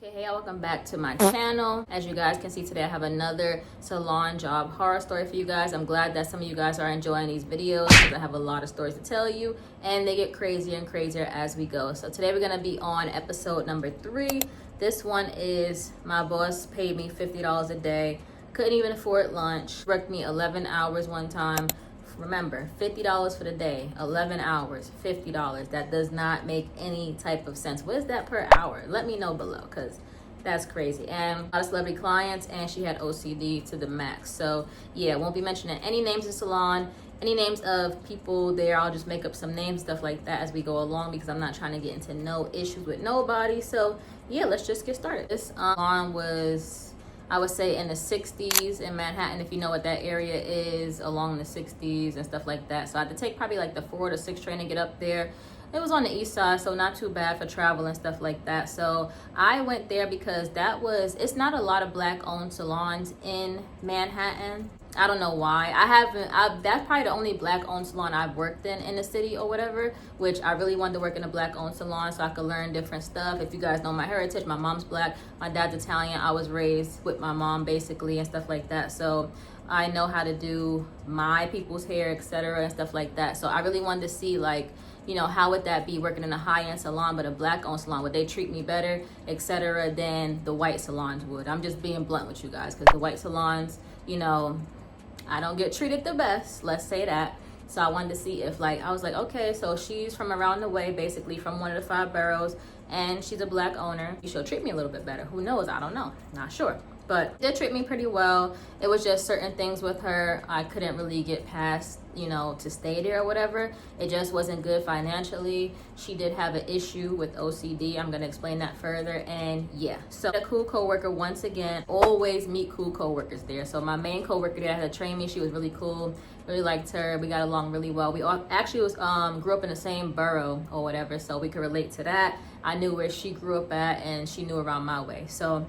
Okay, hey, welcome back to my channel. As you guys can see today, I have another salon job horror story for you guys. I'm glad that some of you guys are enjoying these videos because I have a lot of stories to tell you and they get crazier and crazier as we go. So today we're gonna be on episode number 3. This one is my boss paid me $50 a day. Couldn't even afford lunch. Worked me 11 hours one time. Remember, $50 for the day, 11 hours, $50. That does not make any type of sense. What is that per hour? Let me know below, because that's crazy. And a lot of celebrity clients, and she had OCD to the max. So yeah, won't be mentioning any names in salon, any names of people there. I'll just make up some names, stuff like that as we go along, because I'm not trying to get into no issues with nobody. So yeah, let's just get started. This salon was, I would say, in the 60s in Manhattan, if you know what that area is, along the 60s and stuff like that. So I had to take probably like the 4 to 6 train to get up there. It was on the east side, so not too bad for travel and stuff like that. So I went there because it's not a lot of black owned salons in Manhattan. I don't know why. That's probably the only black owned salon I've worked in the city or whatever, which I really wanted to work in a black owned salon so I could learn different stuff. If you guys know my heritage, my mom's black, my dad's Italian. I was raised with my mom basically and stuff like that. So I know how to do my people's hair, etc. and stuff like that. So I really wanted to see, like, you know, how would that be working in a high-end salon, but a black-owned salon? Would they treat me better, etc., than the white salons would? I'm just being blunt with you guys, because the white salons, you know, I don't get treated the best, let's say that. So I wanted to see if, like, I was like, okay, so she's from around the way, basically from one of the 5 boroughs, and she's a black owner. She'll treat me a little bit better. Who knows? I don't know. Not sure. But they treat me pretty well. It was just certain things with her I couldn't really get past, you know, to stay there or whatever. It just wasn't good financially. She did have an issue with OCD. I'm going to explain that further. And yeah, so a cool coworker, once again, always meet cool coworkers there. So my main coworker there had to train me. She was really cool. Really liked her. We got along really well. We all actually grew up in the same borough or whatever, so we could relate to that. I knew where she grew up at and she knew around my way. So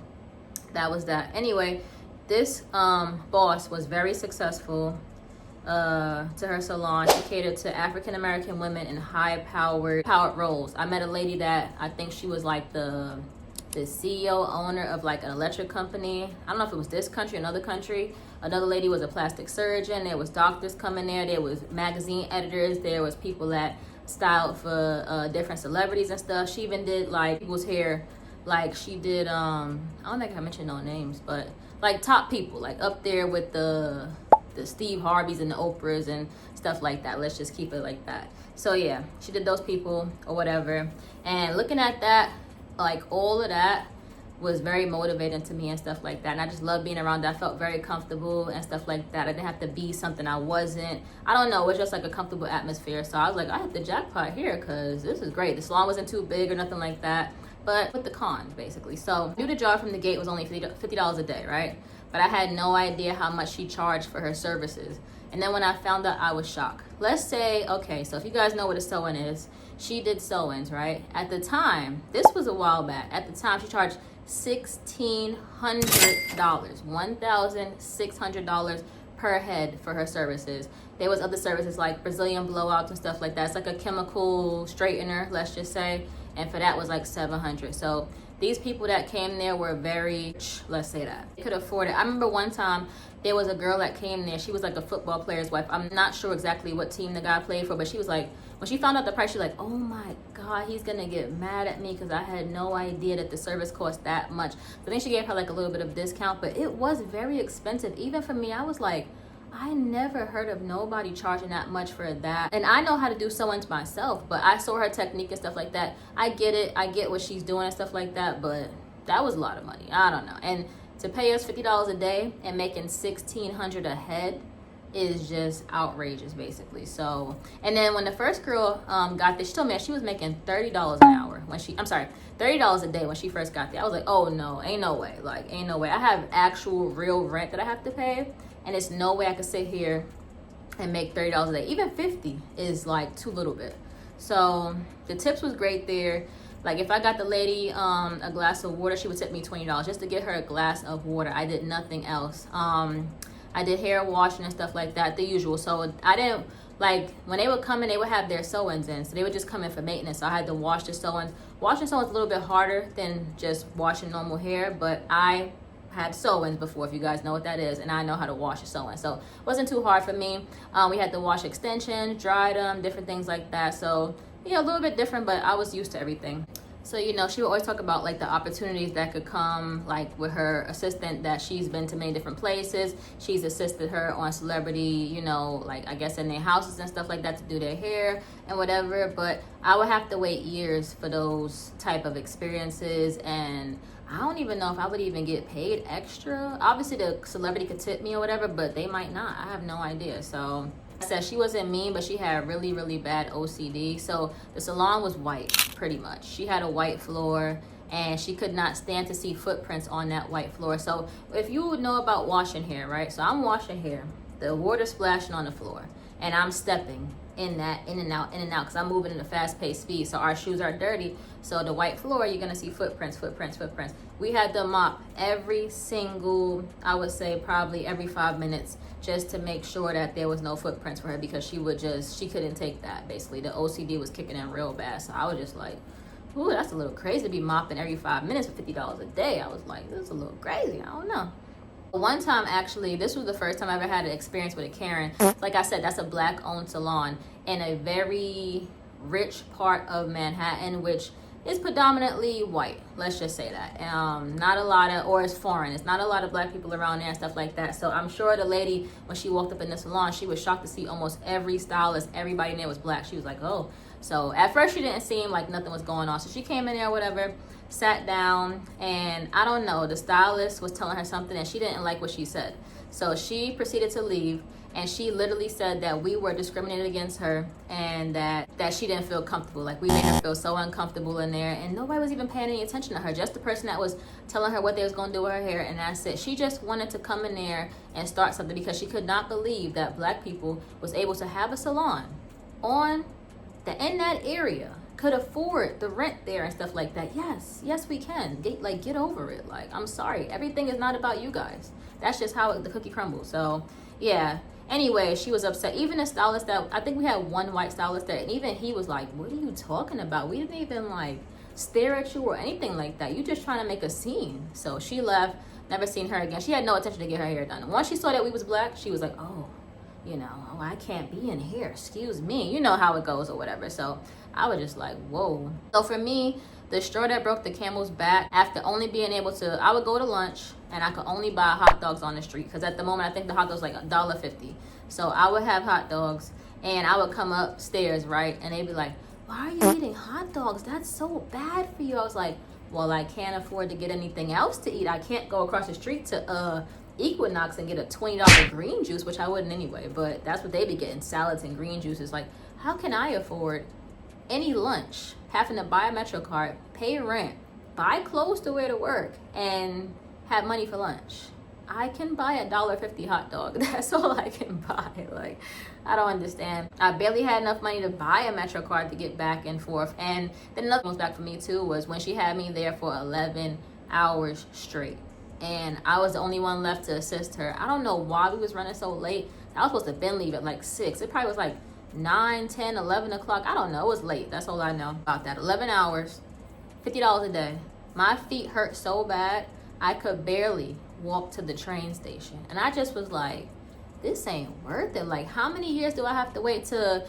that was that. Anyway, this boss was very successful to her salon. She catered to African American women in high-powered roles. I met a lady that I think she was like the CEO owner of like an electric company. I don't know if it was this country, another country. Another lady was a plastic surgeon. There was doctors coming there. There was magazine editors. There was people that styled for different celebrities and stuff. She even did like people's hair. Like she did, I don't think I mentioned no names, but like top people, like up there with the Steve Harveys and the Oprahs and stuff like that. Let's just keep it like that. So yeah, she did those people or whatever. And looking at that, like all of that was very motivating to me and stuff like that. And I just love being around that. I felt very comfortable and stuff like that. I didn't have to be something I wasn't. I don't know, it was just like a comfortable atmosphere. So I was like, I hit the jackpot here because this is great. The salon wasn't too big or nothing like that. But with the cons, basically. So, knew the job from the gate was only $50 a day, right? But I had no idea how much she charged for her services. And then when I found out, I was shocked. Let's say, okay, so if you guys know what a sew-in is, she did sew-ins, right? At the time, this was a while back. At the time, she charged $1,600, $1,600 per head for her services. There was other services like Brazilian blowouts and stuff like that. It's like a chemical straightener, let's just say. And for that was like $700. So these people that came there were very rich, let's say that. They could afford it. I remember one time there was a girl that came there. She was like a football player's wife. I'm not sure exactly what team the guy played for, but she was like, when she found out the price, she was like, oh my God, he's gonna get mad at me because I had no idea that the service cost that much. So I think she gave her like a little bit of discount, but it was very expensive. Even for me, I was like, I never heard of nobody charging that much for that. And I know how to do sew-ins myself, but I saw her technique and stuff like that. I get it. I get what she's doing and stuff like that, but that was a lot of money. I don't know. And to pay us $50 a day and making $1,600 a head is just outrageous, basically. So, and then when the first girl got this, she told me that she was making $30 an hour when she, I'm sorry, $30 a day when she first got there. I was like, oh no, ain't no way. Like, ain't no way. I have actual real rent that I have to pay. And it's no way I could sit here and make $30 a day. Even 50 is like too little bit. So the tips was great there. Like if I got the lady a glass of water, she would tip me $20 just to get her a glass of water. I did nothing else. I did hair washing and stuff like that, the usual. So I didn't like when they would come in, they would have their sew-ins in, so they would just come in for maintenance. So I had to wash the sew-ins. Washing sew-ins is a little bit harder than just washing normal hair, but I had sew-ins before, if you guys know what that is, and I know how to wash a sew-in, so it wasn't too hard for me. We had to wash extensions, dry them, different things like that. So yeah, a little bit different, but I was used to everything. So, you know, she would always talk about like the opportunities that could come, like with her assistant, that she's been to many different places. She's assisted her on celebrity, you know, like I guess in their houses and stuff like that to do their hair and whatever. But I would have to wait years for those type of experiences, and I don't even know if I would even get paid extra. Obviously the celebrity could tip me or whatever, but they might not. I have no idea. So I said she wasn't mean, but she had really, really bad OCD. So the salon was white, pretty much. She had a white floor, and she could not stand to see footprints on that white floor. So if you know about washing hair, right? So I'm washing hair. The water's splashing on the floor, and I'm stepping in that, in and out, because I'm moving at a fast-paced speed. So our shoes are dirty. So the white floor, you're gonna see footprints. We had to mop every single, I would say probably every 5 minutes, just to make sure that there was no footprints for her, because she couldn't take that. Basically, the OCD was kicking in real bad. So I was just like, ooh, that's a little crazy to be mopping every 5 minutes for $50 a day. I was like, this is a little crazy. I don't know. One time, actually, this was the first time I ever had an experience with a Karen. Like I said, that's a black-owned salon in a very rich part of Manhattan, which is predominantly white. Let's just say that. Not a lot of, or it's foreign. It's not a lot of black people around there and stuff like that. So I'm sure the lady, when she walked up in the salon, she was shocked to see almost every stylist, everybody in there was black. She was like, oh. So at first she didn't seem like nothing was going on. So she came in there or whatever, sat down, and I don't know, the stylist was telling her something and she didn't like what she said. So she proceeded to leave, and she literally said that we were discriminated against her, and that she didn't feel comfortable. Like, we made her feel so uncomfortable in there, and nobody was even paying any attention to her. Just the person that was telling her what they was going to do with her hair, and that's it. She just wanted to come in there and start something, because she could not believe that black people was able to have a salon in that area, could afford the rent there and stuff like that. Yes, we can. Get over it. Like, I'm sorry. Everything is not about you guys. That's just how the cookie crumbles. So, yeah. Anyway, she was upset. Even the stylist that, I think we had one white stylist there, and even he was like, what are you talking about? We didn't even like stare at you or anything like that. You just trying to make a scene. So she left, never seen her again. She had no intention to get her hair done. Once she saw that we was black, she was like, oh, I can't be in here, excuse me. You know how it goes or whatever. So I was just like, whoa. So for me, the straw that broke the camel's back, after only being able to, I would go to lunch and I could only buy hot dogs on the street, because at the moment I think the hot dogs like $1.50. So I would have hot dogs, and I would come upstairs, right, and they'd be like, why are you eating hot dogs? That's so bad for you. I was like, well, I can't afford to get anything else to eat. I can't go across the street to Equinox and get a $20 green juice, which I wouldn't anyway, but that's what they be getting, salads and green juices. Like, how can I afford any lunch, having to buy a Metro card, pay rent, buy clothes to wear to work, and have money for lunch? I can buy a $1.50 hot dog. That's all I can buy. Like, I don't understand. I barely had enough money to buy a Metro card to get back and forth. And then another one was back for me too, was when she had me there for 11 hours straight, and I was the only one left to assist her. I don't know why we was running so late. I was supposed to have been leave at like 6. It probably was like 9, 10, 11 o'clock. I don't know. It was late. That's all I know about that. 11 hours, $50 a day. My feet hurt so bad, I could barely walk to the train station. And I just was like, this ain't worth it. Like, how many years do I have to wait to,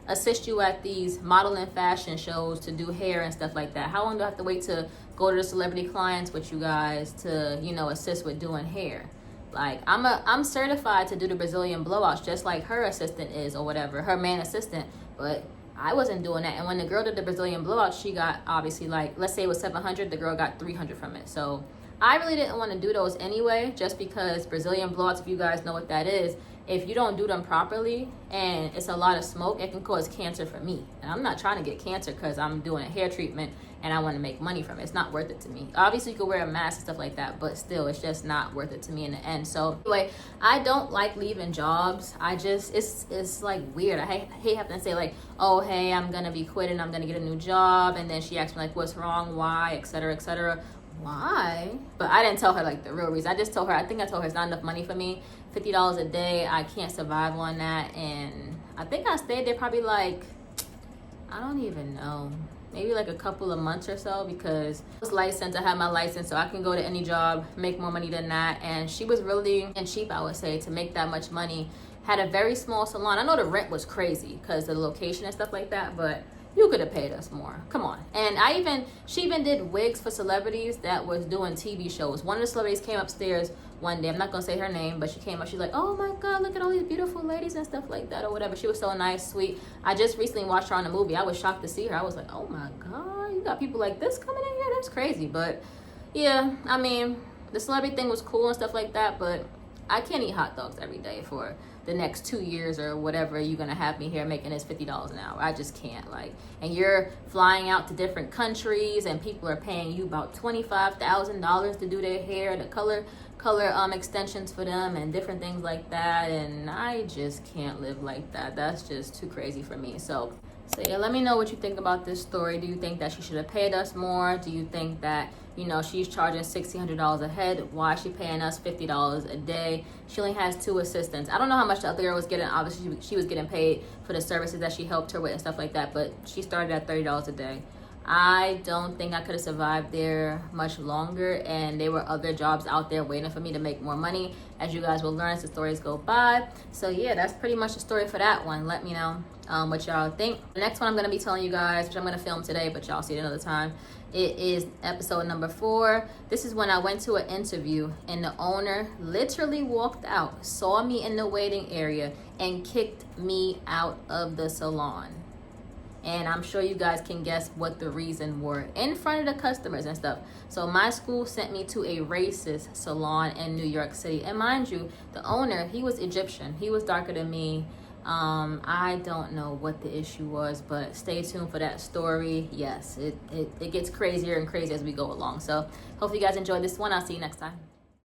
assist you at these modeling fashion shows to do hair and stuff like that? How long do I have to wait to go to the celebrity clients with you guys to, assist with doing hair? Like, I'm certified to do the Brazilian blowouts just like her assistant is, or whatever, her main assistant, but I wasn't doing that. And when the girl did the Brazilian blowout, she got, obviously, like, let's say it was $700, the girl got $300 from it. So I really didn't want to do those anyway, just because Brazilian blowouts, if you guys know what that is, if you don't do them properly and it's a lot of smoke, it can cause cancer for me. And I'm not trying to get cancer because I'm doing a hair treatment and I want to make money from it. It's not worth it to me. Obviously, you could wear a mask and stuff like that, but still, it's just not worth it to me in the end. So anyway, I don't like leaving jobs. It's like weird. I hate having to say like, oh, hey, I'm going to be quitting. I'm going to get a new job. And then she asked me like, what's wrong? Why? Et cetera, et cetera. why? But I didn't tell her like the real reason. I just told her, I think I told her it's not enough money for me. $50 a day, I can't survive on that. And I think I stayed there probably like, I don't even know, maybe like a couple of months or so, because I was licensed, I had my license, so I can go to any job, make more money than that. And she was really cheap, I would say, to make that much money. Had a very small salon. I know the rent was crazy because the location and stuff like that, but you could have paid us more. Come on. And she even did wigs for celebrities that was doing TV shows. One of the celebrities came upstairs one day. I'm not gonna say her name, but she came up. She's like, "Oh my God, look at all these beautiful ladies and stuff like that," or whatever. She was so nice, sweet. I just recently watched her on a movie. I was shocked to see her. I was like, "Oh my God, you got people like this coming in here? That's crazy." But yeah, I mean, the celebrity thing was cool and stuff like that, but I can't eat hot dogs every day for the next 2 years or whatever you're gonna have me here making this $50 an hour. I just can't. Like, and you're flying out to different countries and people are paying you about $25,000 to do their hair, the color extensions for them and different things like that. And I just can't live like that. That's just too crazy for me. So yeah, let me know what you think about this story. Do you think that she should have paid us more? Do you think that, you know, she's charging $1,600 a head? Why is she paying us $50 a day? She only has 2 assistants. I don't know how much the other girl was getting. Obviously, she was getting paid for the services that she helped her with and stuff like that, but she started at $30 a day. I don't think I could have survived there much longer, and there were other jobs out there waiting for me to make more money, as you guys will learn as the stories go by. So yeah, that's pretty much the story for that one. Let me know what y'all think. The next one I'm going to be telling you guys, which I'm going to film today, but y'all see it another time. It is episode number 4. This is when I went to an interview and the owner literally walked out, saw me in the waiting area, and kicked me out of the salon. And I'm sure you guys can guess what the reason were in front of the customers and stuff. So my school sent me to a racist salon in New York City. And mind you, the owner, he was Egyptian. He was darker than me. I don't know what the issue was, but stay tuned for that story. Yes, it gets crazier and crazier as we go along. So hopefully you guys enjoyed this one. I'll see you next time.